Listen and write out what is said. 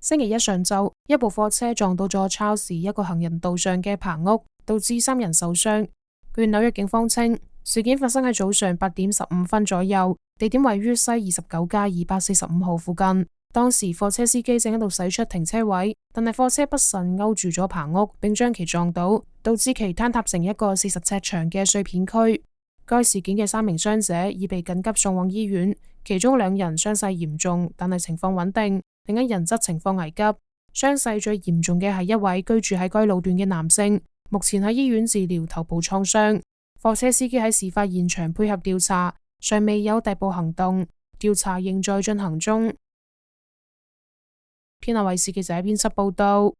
星期一上晝，一部貨車撞到咗超市一個行人道上嘅棚屋，導致3人受傷。據紐約警方稱，事件發生喺早上8:15左右，地點位於西29+245號附近。當時貨車司機正喺度駛出停車位，但係貨車不慎勾住咗棚屋，並將其撞倒，導致其坍塌成一個40尺長嘅碎片區。該事件嘅3名傷者已被緊急送往醫院，其中2人傷勢嚴重，但係情況穩定，另1人則情況危急。傷勢最嚴重嘅係一位居住喺該路段嘅男性，目前喺醫院治療頭部創傷。貨車司機喺事發現場配合調查，尚未有逮捕行動，調查仍在進行中。天下衛視記者編輯報道。